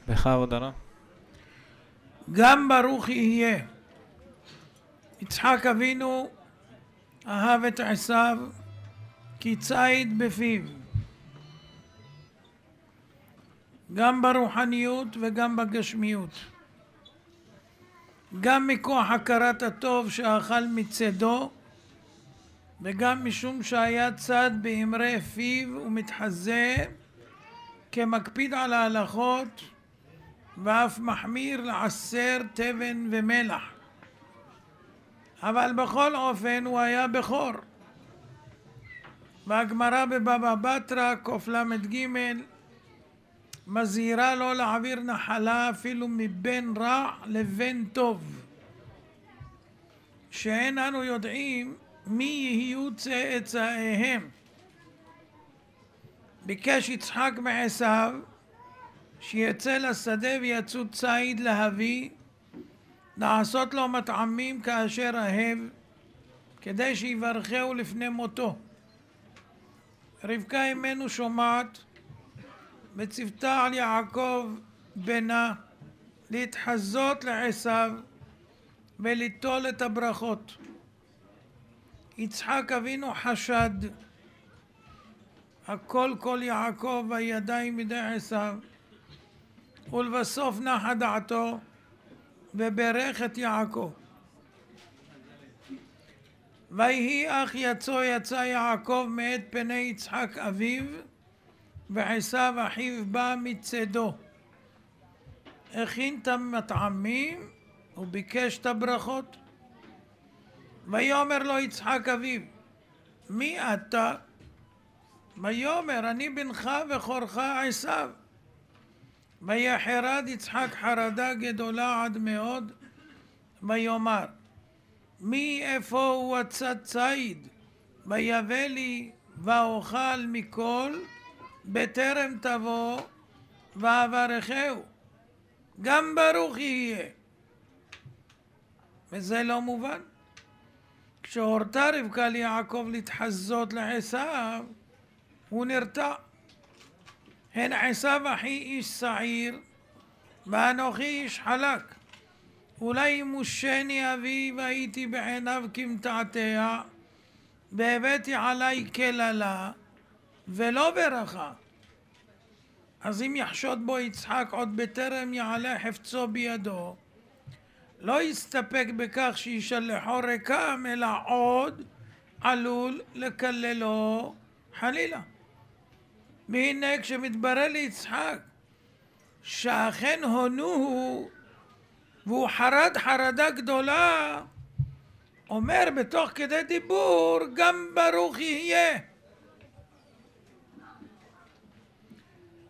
בכבוד הרב. גם ברוך יהיה. יצחק אבינו אהב את עשיו כי ציד בפיו, גם ברוחניות וגם בגשמיות, גם מכוח הכרת הטוב שאכל מצדו, וגם משום שהיה צד באמרי פיו ומתחזה כמקפיד על ההלכות, ואף מחמיר לעשר תבן ומלח. אבל בכל אופן הוא היה בכור, והגמרא בבבא בתרא קל"ג מזהירה לא להעביר נחלה אפילו מבן רע לבן טוב, שאין אנו יודעים מי יהיו צאצאיהם. ביקש יצחק מעשיו שיצא לשדה ויצוד ציד להביא, לעשות לו מטעמים כאשר אהב, כדי שיברכהו לפני מותו. רבקה אמנו שומעת וציוותה על יעקב בנה להתחזות לעשיו וליטול את הברכות. יצחק אבינו חשד, הכל כל יעקב והידיים מידי עשיו, ולבסוף נחה דעתו וברך את יעקב. ויהי אך יצא יעקב מאת פני יצחק אביו, ועשיו אחיו בא מצדו. הכין את המטעמים וביקש את הברכות. ויאמר לו יצחק אביו, מי אתה? ויאמר, אני בנך וחורך עשיו. ויחרד יצחק חרדה גדולה עד מאוד, ויאמר, מי איפה הוא הצד ציד? ויבא לי ואוכל מכל בטרם תבוא ואברכהו. גם ברוך יהיה. וזה לא מובן. כשהורתה רבקה ליעקב להתחזות לעשיו, הוא נרתע. הן עשיו אחי איש שעיר, ואנוכי איש חלק. אולי ימושני אבי והייתי בעיניו כמתעתע, והבאתי עלי כללה, ולא ברכה. אז אם יחשוד בו יצחק עוד בטרם יעלה חפצו בידו, לא יסתפק בכך שישלחו ריקם, אלא עוד עלול לקללו חלילה. והנה כשמתברר ליצחק שאכן הונוהו והוא חרד חרדה גדולה, אומר בתוך כדי דיבור, גם ברוך יהיה.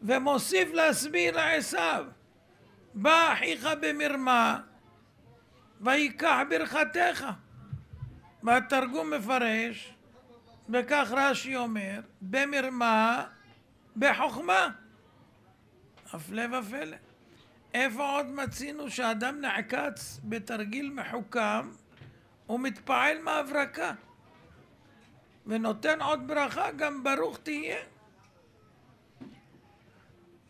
ומוסיף להסביר לעשיו, בא אחיך במרמה ויקח ברכתך. והתרגום מפרש, וכך רש"י אומר, במרמה בחוכמה. הפלא ופלא. איפה עוד מצינו שאדם נעקץ בתרגיל מחוכם ומתפעל מהברקה ונותן עוד ברכה, גם ברוך תהיה.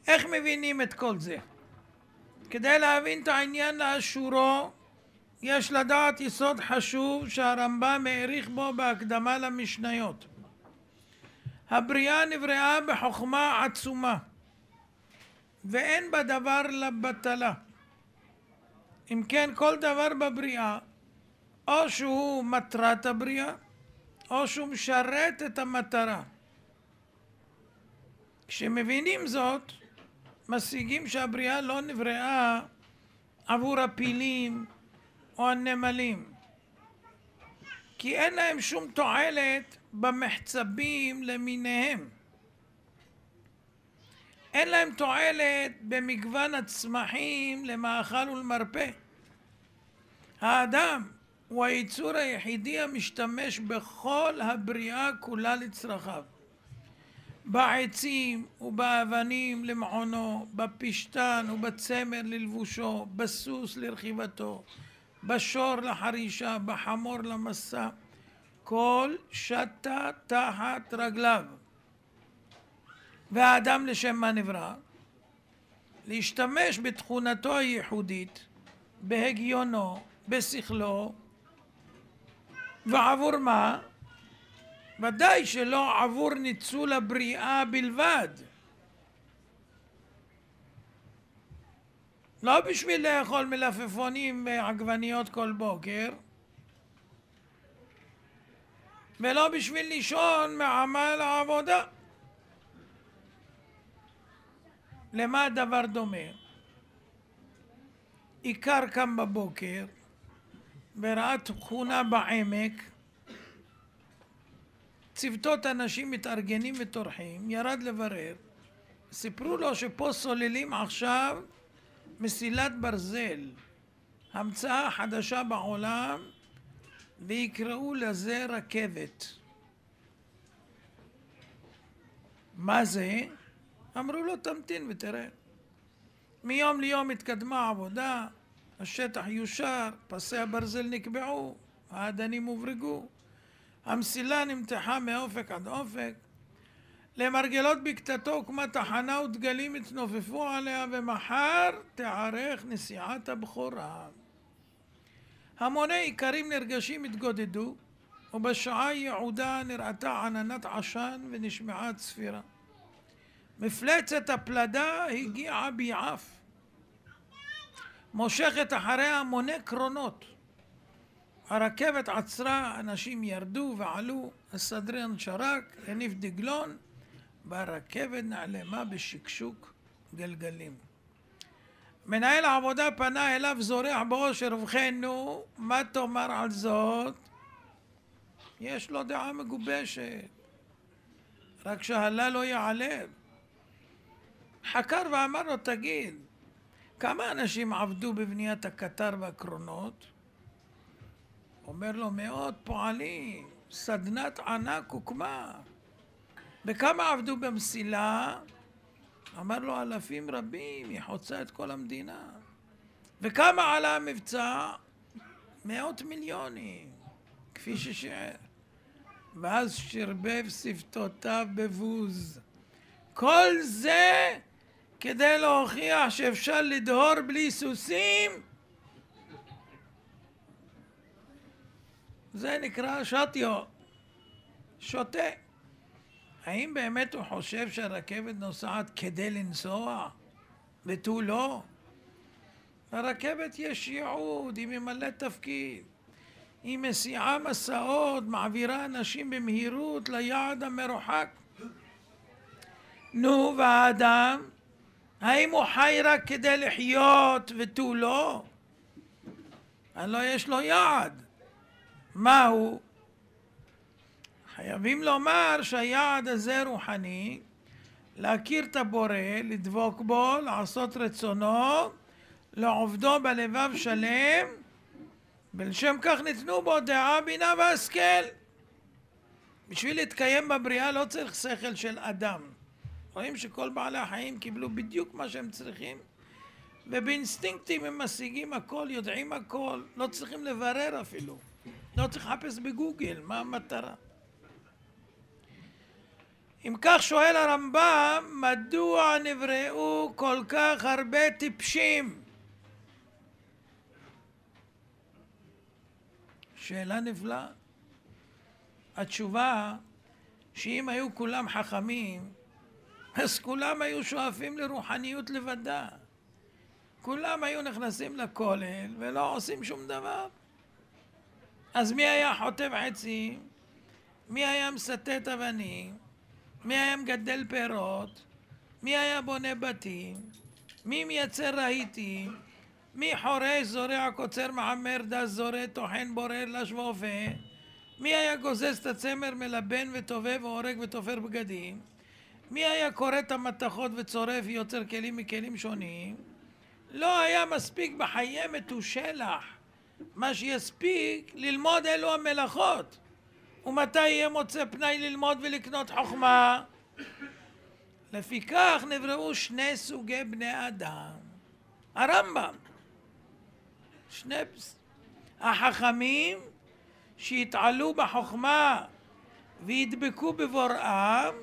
איך מבינים את כל זה? כדי להבין את העניין לאשורו, יש לדעת יסוד חשוב שהרמב"ם העריך בו בהקדמה למשניות. הבריאה נבראה בחוכמה עצומה, ואין בדבר לבטלה. אם כן, כל דבר בבריאה, או שהוא מטרת הבריאה, או שהוא משרת את המטרה. כשמבינים זאת, משיגים שהבריאה לא נבראה עבור הפילים או הנמלים, כי אין להם שום תועלת במחצבים למיניהם. אין להם תועלת במגוון הצמחים למאכל ולמרפא. האדם הוא היצור היחידי המשתמש בכל הבריאה כולה לצרכיו. בעצים ובאבנים למעונו, בפשתן ובצמר ללבושו, בסוס לרכיבתו, בשור לחרישה, בחמור למסע, כל שתה תחת רגליו. והאדם לשם מה נברא? להשתמש בתכונתו הייחודית, בהגיונו, בשכלו, ועבור מה? ודאי שלא עבור ניצול הבריאה בלבד. לא בשביל לאכול מלפפונים ועגבניות כל בוקר, ולא בשביל לישון מעמל העבודה. למה הדבר דומה? עיקר קם בבוקר וראה תכונה בעמק, צוותות אנשים מתארגנים וטורחים, ירד לברר, סיפרו לו שפה סוללים עכשיו מסילת ברזל, המצאה חדשה בעולם, ויקראו לזה רכבת. מה זה? אמרו לו תמתין ותראה. מיום ליום התקדמה העבודה, השטח יושר, פסי הברזל נקבעו, האדנים הוברגו, המסילה נמתחה מאופק עד אופק, למרגלות בקטתו הוקמה תחנה ודגלים התנופפו עליה, ומחר תערך נסיעת הבכורה. המוני איכרים נרגשים התגודדו, ובשעה יעודה נראתה עננת עשן ונשמעה צפירה. מפלצת הפלדה הגיעה ביעף, מושכת אחריה המוני קרונות. הרכבת עצרה, אנשים ירדו ועלו, הסדרן שרק, הניף דגלון, והרכבת נעלמה בשקשוק גלגלים. מנהל העבודה פנה אליו זורח באושר, ובכנו, מה תאמר על זאת? יש לו דעה מגובשת, רק שהלה לא יעלב. חקר ואמר לו, תגיד, כמה אנשים עבדו בבניית הקטר והקרונות? אומר לו, מאות פועלים, סדנת ענק הוקמה. וכמה עבדו במסילה? אמר לו, אלפים רבים, היא חוצה את כל המדינה. וכמה עלה המבצע? 100 מיליונים, כפי ששיער. ואז שרבב שפתותיו בבוז. כל זה כדי להוכיח שאפשר לדהור בלי סוסים? זה נקרא שטיו, שוטה. האם באמת הוא חושב שהרכבת נוסעת כדי לנסוע ותו לא? לרכבת יש ייעוד, היא ממלאת תפקיד. היא מסיעה מסעות, מעבירה אנשים במהירות ליעד המרוחק. נו, והאדם, האם הוא חי רק כדי לחיות ותו לא? הלא יש לו יעד. מהו? חייבים לומר שהיעד הזה רוחני, להכיר את הבורא, לדבוק בו, לעשות רצונו, לעובדו בלבב שלם, ולשם כך ניתנו בו דעה, בינה והשכל. בשביל להתקיים בבריאה לא צריך שכל של אדם. רואים שכל בעלי החיים קיבלו בדיוק מה שהם צריכים, ובאינסטינקטים הם משיגים הכל, יודעים הכל, לא צריכים לברר אפילו. לא צריך לחפש בגוגל, מה המטרה? אם כך שואל הרמב"ם, מדוע נבראו כל כך הרבה טיפשים? שאלה נפלאה. התשובה שאם היו כולם חכמים, אז כולם היו שואפים לרוחניות לבדה. כולם היו נכנסים לכולל ולא עושים שום דבר. אז מי היה חוטב עצים? מי היה מסטט אבנים? מי היה מגדל פירות? מי היה בונה בתים? מי מייצר רהיטים? מי חורש, זורע, קוצר, מעמר, דס, זורע, טוחן, בורר, לש ואופה? מי היה גוזז את הצמר, מלבן וטובב והורג ותופר בגדים? מי היה קורא את המתכות וצורף ויוצר כלים מכלים שונים? לא היה מספיק בחיי מתושלח מה שיספיק ללמוד אלו המלאכות. ומתי יהיה מוצא פנאי ללמוד ולקנות חוכמה? לפיכך נבראו שני סוגי בני אדם. הרמב"ם, החכמים שהתעלו בחוכמה והדבקו בבוראם,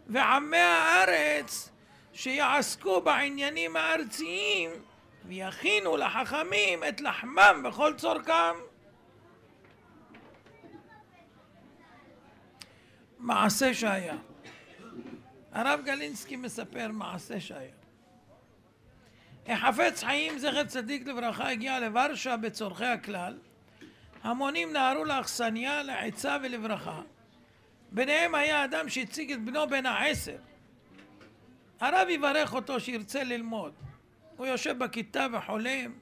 ועמי הארץ שיעסקו בעניינים הארציים ויכינו לחכמים את לחמם וכל צורכם. מעשה שהיה. הרב גלינסקי מספר מעשה שהיה. החפץ חיים זכר צדיק לברכה הגיע לוורשה בצורכי הכלל. המונים נהרו לאכסניה לעצה ולברכה. ביניהם היה אדם שהציג את בנו בן 10. הרב יברך אותו שירצה ללמוד. הוא יושב בכיתה וחולם,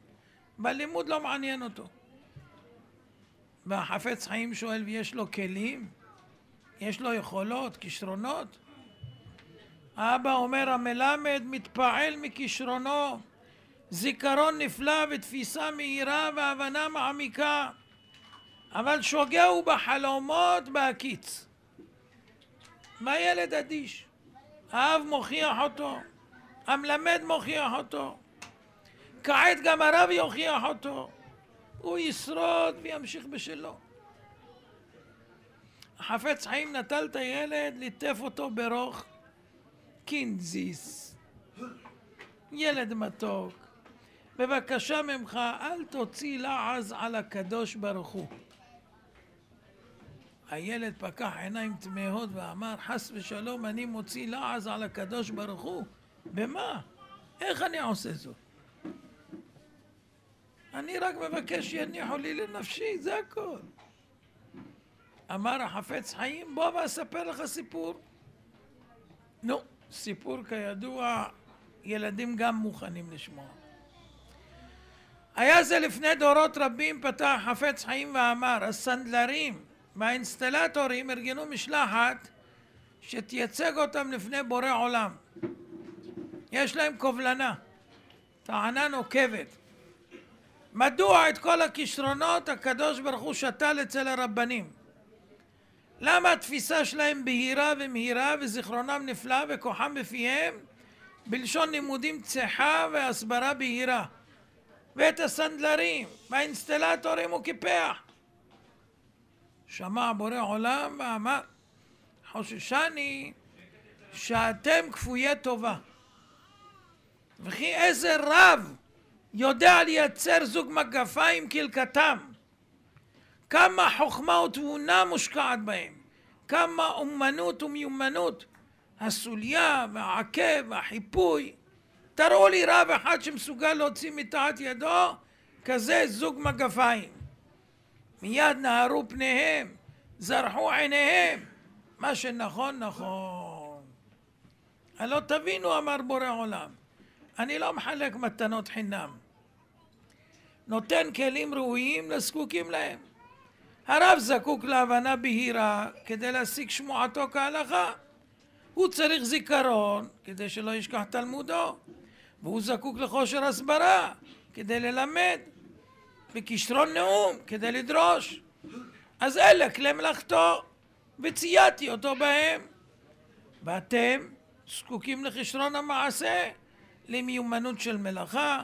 בלימוד לא מעניין אותו. והחפץ חיים שואל, ויש לו כלים? יש לו יכולות, כישרונות? האבא אומר, המלמד מתפעל מכישרונו, זיכרון נפלא ותפיסה מהירה והבנה מעמיקה, אבל שוגע הוא בחלומות בהקיץ. מה ילד אדיש? האב מוכיח אותו, המלמד מוכיח אותו, כעת גם הרב יוכיח אותו, הוא ישרוד וימשיך בשלו. החפץ חיים נטל את הילד, ליטף אותו ברוך, קינזיס, ילד מתוק, בבקשה ממך אל תוציא לעז על הקדוש ברוך הוא. הילד פקח עיניים תמהות ואמר, חס ושלום אני מוציא לעז על הקדוש ברוך הוא? במה? איך אני עושה זאת? אני רק מבקש שיניחו לי לנפשי, זה הכל. אמר החפץ חיים, בוא ואספר לך סיפור. נו, סיפור כידוע, ילדים גם מוכנים לשמוע. היה זה לפני דורות רבים, פתח חפץ חיים ואמר, הסנדלרים והאינסטלטורים ארגנו משלחת שתייצג אותם לפני בורא עולם. יש להם קובלנה, טענה נוקבת. מדוע את כל הכישרונות הקדוש ברוך הוא שתל אצל הרבנים? למה התפיסה שלהם בהירה ומהירה וזיכרונם נפלא וכוחם בפיהם בלשון לימודים צחה והסברה בהירה, ואת הסנדלרים והאינסטלטורים הוא קיפח? שמע בורא עולם ואמר, חוששני שאתם כפויי טובה, וכי איזה רב יודע לייצר זוג מגפיים כלקתם, כמה חוכמה ותבונה מושקעת בהם, כמה אומנות ומיומנות, הסוליה והעקב והחיפוי. תראו לי רב אחד שמסוגל להוציא מתחת ידו כזה זוג מגפיים. מיד נהרו פניהם, זרחו עיניהם, מה שנכון נכון. הלא תבינו, אמר בורא עולם, אני לא מחלק מתנות חינם, נותן כלים ראויים לזקוקים להם. הרב זקוק להבנה בהירה כדי להשיג שמועתו כהלכה, הוא צריך זיכרון כדי שלא ישכח תלמודו, והוא זקוק לכושר הסברה כדי ללמד, וכישרון נאום כדי לדרוש. אז אלה כלי מלאכתו וצייתי אותו בהם. ואתם זקוקים לכישרון המעשה, למיומנות של מלאכה,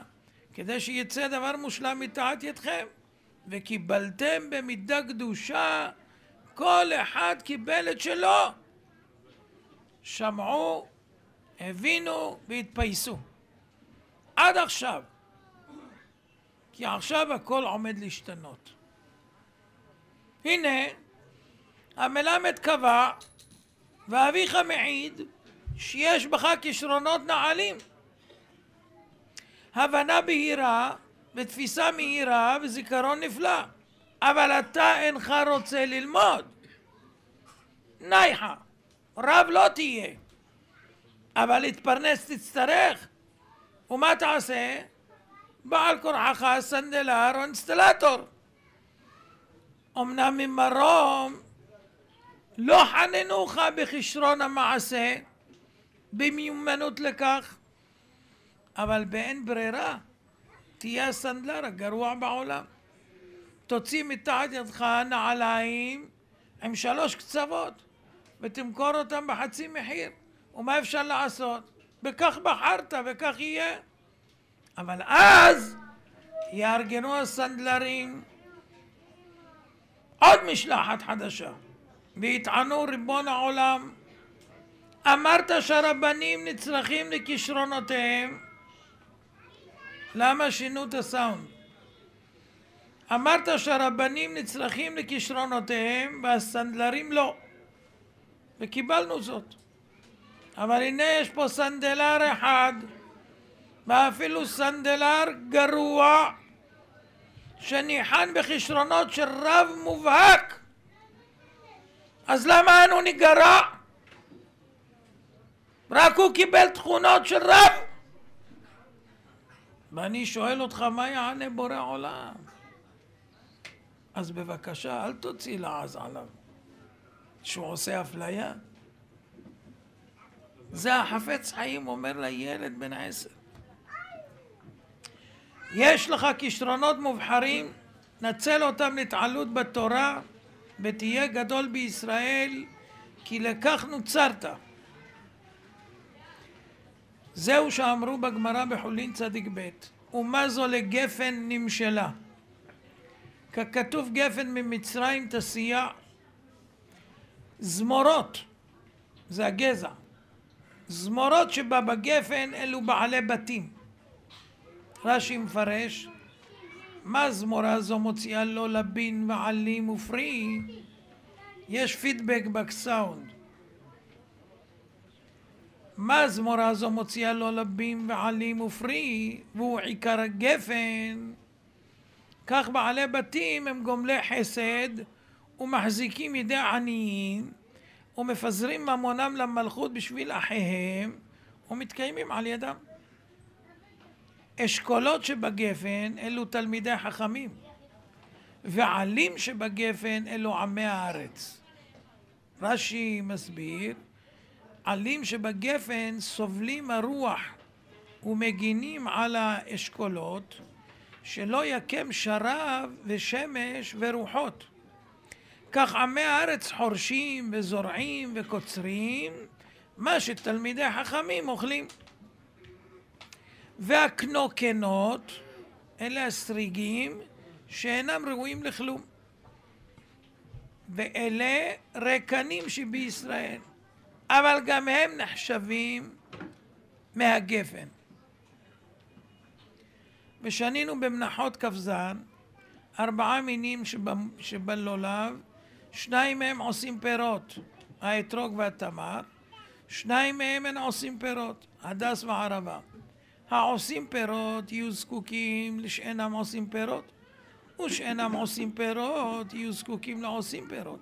כדי שיצא דבר מושלם מתחת ידכם. וקיבלתם במידה קדושה, כל אחד קיבל את שלו. שמעו, הבינו והתפייסו. עד עכשיו. כי עכשיו הכל עומד להשתנות. הנה, המלמד קבע, ואביך מעיד, שיש בך כישרונות נעלים. הבנה בהירה, ותפיסה מהירה, וזיכרון נפלא. אבל אתה אינך רוצה ללמוד. נייחה, רב לא תהיה. אבל להתפרנס תצטרך. ומה תעשה? בעל כורחך סנדלר או אינסטלטור. אמנם ממרום לא חננוך בכישרון המעשה, במיומנות לכך, אבל באין ברירה תהיה הסנדלר הגרוע בעולם. תוציא מתחת ידך נעליים עם 3 קצוות ותמכור אותם בחצי מחיר. ומה אפשר לעשות? בכך בחרת וכך יהיה. אבל אז יארגנו הסנדלרים עוד משלחת חדשה ויטענו ריבון העולם, אמרת שהרבנים נצרכים לכישרונותיהם, למה שינו את הסאונד? אמרת שהרבנים נצרכים לכישרונותיהם והסנדלרים לא, וקיבלנו זאת. אבל הנה יש פה סנדלר אחד, ואפילו סנדלר גרוע, שניחן בכישרונות של רב מובהק. אז למה אנו ניגרע? רק הוא קיבל תכונות של רב. ואני שואל אותך, מה יענה בורא עולם? אז בבקשה, אל תוציא לעז עליו שהוא עושה אפליה. זה החפץ חיים אומר לילד בן 10. יש לך כישרונות מובחרים, נצל אותם להתעלות בתורה, ותהיה גדול בישראל, כי לכך נוצרת. זהו שאמרו בגמרא בחולין צדיק ב', ומה זו לגפן נמשלה. ככתוב גפן ממצרים תסיע, זמורות, זה הגזע. זמורות שבה בגפן אלו בעלי בתים. רש"י מפרש, מה זמורה זו מוציאה לו לבין ועלים ופרי? יש פידבק בסאונד. מה זמורה זו מוציאה לו לבין ועלים ופרי, והוא עיקר הגפן. כך בעלי בתים הם גומלי חסד ומחזיקים ידי עניים ומפזרים ממונם למלכות בשביל אחיהם ומתקיימים על ידם. אשכולות שבגפן אלו תלמידי חכמים, ועלים שבגפן אלו עמי הארץ. רש"י מסביר, עלים שבגפן סובלים הרוח ומגינים על האשכולות, שלא יקם שרב ושמש ורוחות. כך עמי הארץ חורשים וזורעים וקוצרים, מה שתלמידי חכמים אוכלים. והקנוקנות, אלה הסריגים שאינם ראויים לכלום. ואלה רקנים שבישראל, אבל גם הם נחשבים מהגפן. ושנינו במנחות כבזן, 4 מינים שבלולב, 2 מהם עושים פירות, האתרוג והתמר, 2 מהם הם עושים פירות, הדס וערבה. העושים פירות יהיו זקוקים לשאינם עושים פירות, ושאינם עושים פירות יהיו זקוקים לעושים פירות.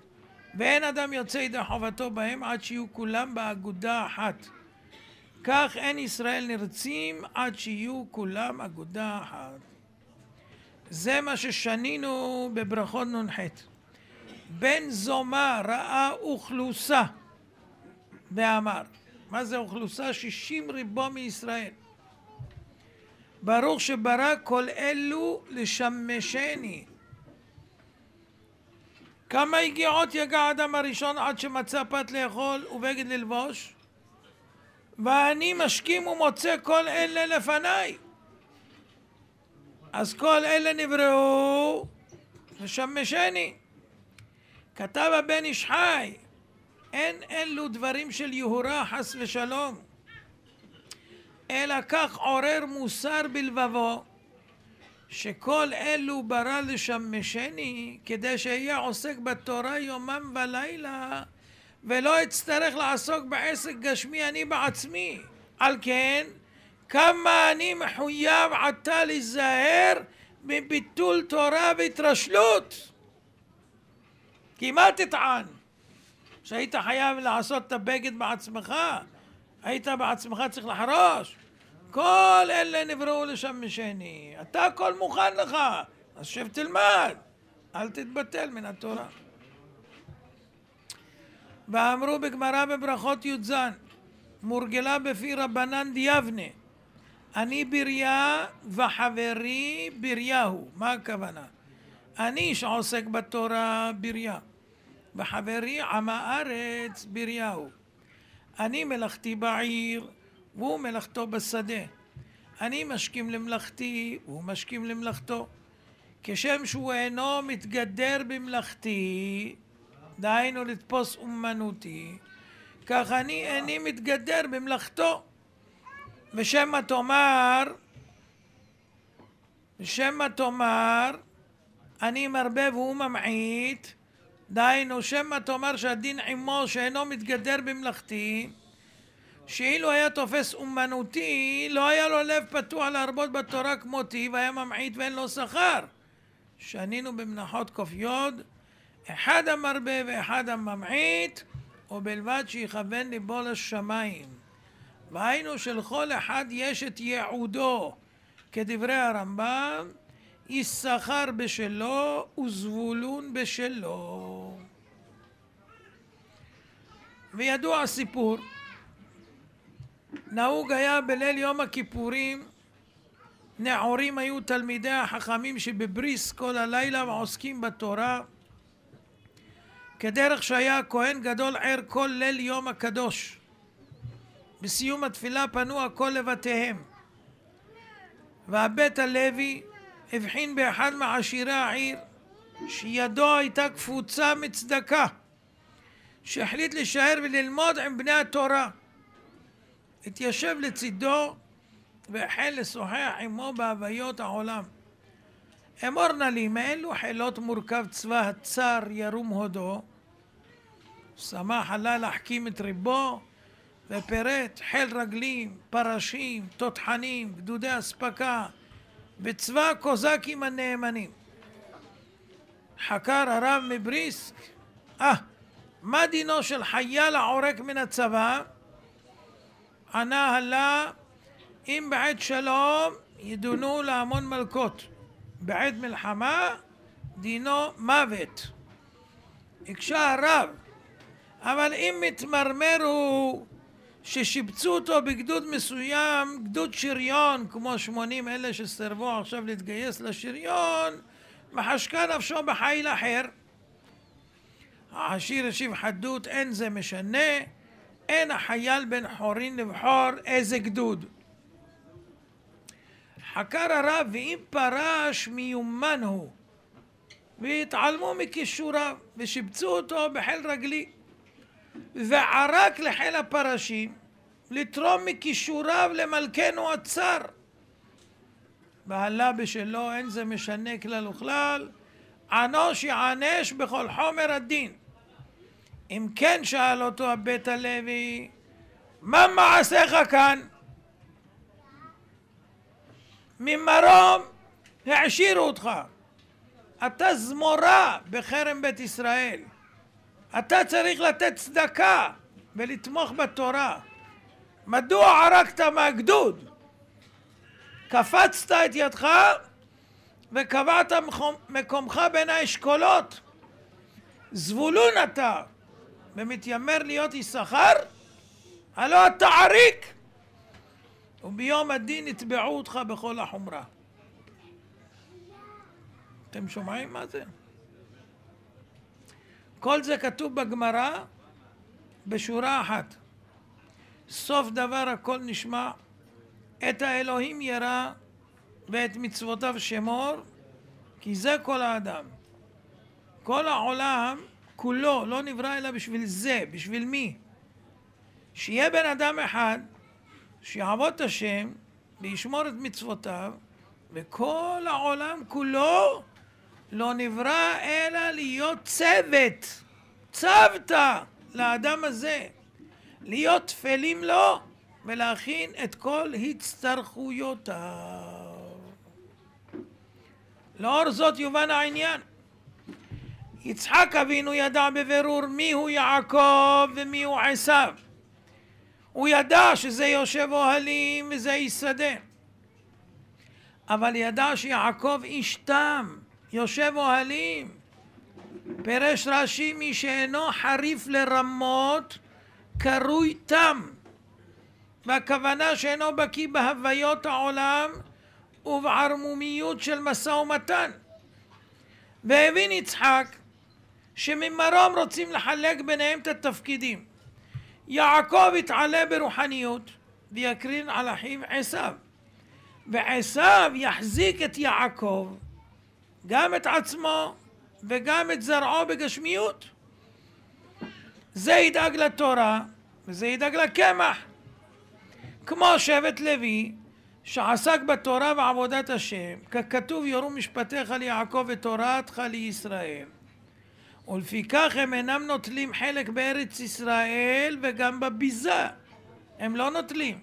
ואין אדם יוצא ידי חובתו בהם עד שיהיו כולם באגודה אחת. כך אין ישראל נרצים עד שיהיו כולם אגודה אחת. זה מה ששנינו בברכות נ"ח. בן זומא ראה אוכלוסה ואמר, מה זה אוכלוסה? 60 ריבו מישראל. ברוך שברא כל אלו לשמשני. כמה הגיעות יגע האדם הראשון עד שמצא פת לאכול ובגד ללבוש? ואני משכים ומוצא כל אלה לפניי. אז כל אלה נבראו לשמשני. כתב הבן איש חי, אין אלו דברים של יהורה חס ושלום, אלא כך עורר מוסר בלבבו, שכל אלו ברא לשמשני, כדי שיהיה עוסק בתורה יומם ולילה, ולא אצטרך לעסוק בעסק גשמי אני בעצמי. על כן, כמה אני מחויב עתה להיזהר מביטול תורה והתרשלות. כי מה תטען? שהיית חייב לעשות את הבגד בעצמך? היית בעצמך צריך לחרוש? כל אלה נבראו לשמשני. אתה הכל מוכן לך, אז שב תלמד, אל תתבטל מן התורה. ואמרו בגמרא בברכות י"ז, מורגלה בפי רבנן דיאבנה, אני בריה וחברי בריהו. מה הכוונה? אני שעוסק בתורה בריה, וחברי עם הארץ בריהו. אני מלאכתי בעיר והוא מלאכתו בשדה. אני משכים למלאכתי והוא משכים למלאכתו. כשם שהוא אינו מתגדר במלאכתי, דהיינו לתפוס אומנותי, כך אני איני מתגדר במלאכתו. ושמא תאמר, אני מרבה והוא ממעיט, דהיינו שמא תאמר שהדין עמו שאינו מתגדר במלאכתי, שאילו היה תופס אומנותי, לא היה לו לב פתוח להרבות בתורה כמותי, והיה ממעיט ואין לו שכר. שנינו במנחות קופיות, אחד המרבה ואחד הממעיט, ובלבד שיכוון ליבו לשמיים. והיינו שלכל אחד יש את ייעודו, כדברי הרמב"ם, יששכר בשלו וזבולון בשלו. וידוע הסיפור, נהוג היה בליל יום הכיפורים, נעורים היו תלמידי החכמים שבבריס כל הלילה ועוסקים בתורה, כדרך שהיה הכהן גדול ער כל ליל יום הקדוש. בסיום התפילה פנו הכל לבתיהם, והבית הלוי הבחין באחד מעשירי העיר שידו הייתה קפוצה מצדקה, שהחליט להישאר וללמוד עם בני התורה. התיישב לצידו והחל לשוחח עמו בהוויות העולם. אמור נא לי, מאילו חילות מורכב צבא הצר ירום הודו? שמח עלה להחכים את ריבו ופירט חיל רגלים, פרשים, תותחנים, גדודי אספקה וצבא הקוזקים הנאמנים. חקר הרב מבריסק, מה דינו של חייל העורק מן הצבא? ענה הלה, אם בעת שלום ידונו להמון מלכות, בעת מלחמה דינו מוות. הקשה הרב, אבל אם מתמרמר הוא ששיבצו אותו בגדוד מסוים, גדוד שריון, כמו 80 אלה שסרבו עכשיו להתגייס לשריון, מחשקה נפשו בחיל אחר. העשיר השיב חדות, אין זה משנה, אין החייל בן חורין לבחור איזה גדוד. חקר הרב, ואם פרש מיומן הוא, והתעלמו מכישוריו ושיבצו אותו בחיל רגלי, וערק לחיל הפרשים לתרום מכישוריו למלכנו הצר, ועלה בשלו, אין זה משנה כלל וכלל, ענוש יענש בכל חומר הדין. אם כן, שאל אותו הבית הלוי, מה מעשיך כאן? ממרום העשירו אותך, אתה זמורה בחרם בית ישראל, אתה צריך לתת צדקה ולתמוך בתורה, מדוע ערקת מהגדוד? קפצת את ידך וקבעת מקומך בין האשכולות, זבולון אתה ומתיימר להיות יששכר? הלא אתה עריק, וביום הדין יתבעו אותך בכל החומרה. אתם שומעים מה זה? כל זה כתוב בגמרא בשורה אחת. סוף דבר הכל נשמע, את האלוהים ירא ואת מצוותיו שמור, כי זה כל האדם. כל העולם כולו לא נברא אלא בשביל זה. בשביל מי? שיהיה בן אדם אחד שיעבוד את השם וישמור את מצוותיו, וכל העולם כולו לא נברא אלא להיות צוות, צוותא לאדם הזה, להיות תפלים לו ולהכין את כל הצטרכויותיו. לאור זאת יובן העניין. יצחק אבינו ידע בבירור מיהו יעקב ומיהו עשיו. הוא ידע שזה יושב אוהלים וזה איש שדה, אבל ידע שיעקב איש תם, יושב אוהלים. פירש רש"י, מי שאינו חריף לרמות קרוי תם, והכוונה שאינו בקיא בהוויות העולם ובערמומיות של משא ומתן. והבין יצחק שממרום רוצים לחלק ביניהם את התפקידים. יעקב יתעלה ברוחניות ויקרין על אחיו עשיו, ועשיו יחזיק את יעקב, גם את עצמו וגם את זרעו בגשמיות. זה ידאג לתורה וזה ידאג לקמח. כמו שבט לוי, שעסק בתורה ועבודת השם, ככתוב יורו משפטיך ליעקב ותורתך לישראל. ולפיכך הם אינם נוטלים חלק בארץ ישראל וגם בביזה. הם לא נוטלים.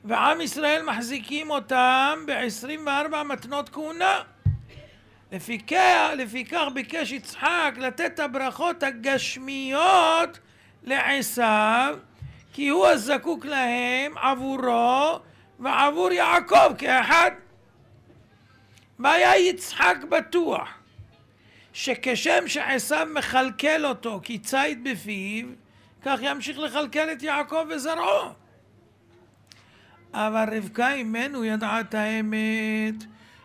ועם ישראל מחזיקים אותם ב-24 מתנות כהונה. לפיכך ביקש יצחק לתת הברכות הגשמיות לעשיו, כי הוא הזקוק להם עבורו ועבור יעקב כאחד. והיה יצחק בטוח שכשם שעשיו מכלכל אותו כי ציד בפיו, כך ימשיך לכלכל את יעקב וזרעו. אבל רבקה אמנו ידעה את האמת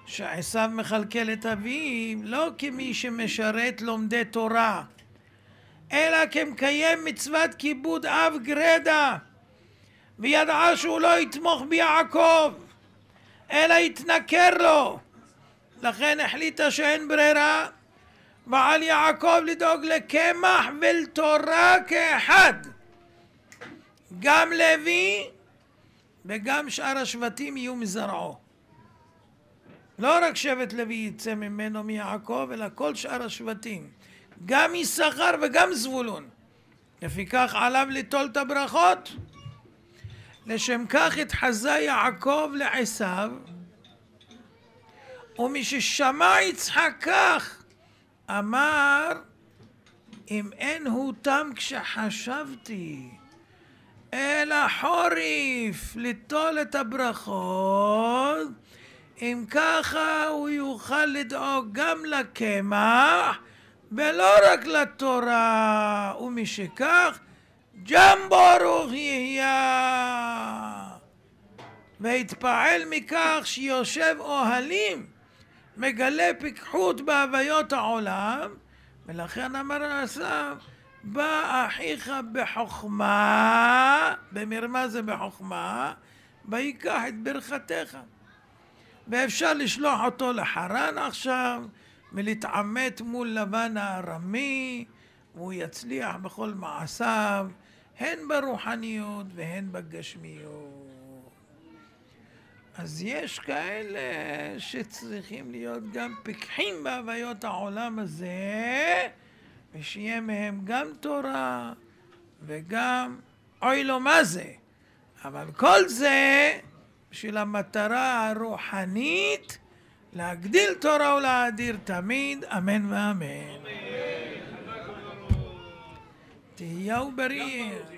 שעשיו מכלכל את אביו לא כמי שמשרת לומדי תורה, אלא כמקיים מצוות כיבוד אב גרדה, וידעה שהוא לא יתמוך ביעקב אלא יתנכר לו. לכן החליטה שאין ברירה ועל יעקב לדאוג לקמח ולתורה כאחד. גם לוי וגם שאר השבטים יהיו מזרעו. לא רק שבט לוי יצא ממנו מיעקב, אלא כל שאר השבטים, גם יששכר וגם זבולון. לפיכך עליו ליטול את הברכות. לשם כך התחזה יעקב לעשיו, ומששמע יצחק כך אמר, אם אין הוא תם כשחשבתי, אלא חוריף ליטול את הברכות, אם ככה הוא יוכל לדאוג גם לקמח ולא רק לתורה, ומשכך גם ברוך יהיה. והתפעל מכך שיושב אוהלים מגלה פיקחות בהוויות העולם, ולכן אמר עשיו, בא אחיך בחוכמה, במרמה זה בחוכמה, ויקח את ברכתך. ואפשר לשלוח אותו לחרן עכשיו ולהתעמת מול לבן הארמי, והוא יצליח בכל מעשיו, הן ברוחניות והן בגשמיות. אז יש כאלה שצריכים להיות גם פיקחים בהוויות העולם הזה, ושיהיה מהם גם תורה וגם אוי לו מה זה. אבל כל זה בשביל המטרה הרוחנית, להגדיל תורה ולהאדיר תמיד, אמן ואמן. תהיו בריאים.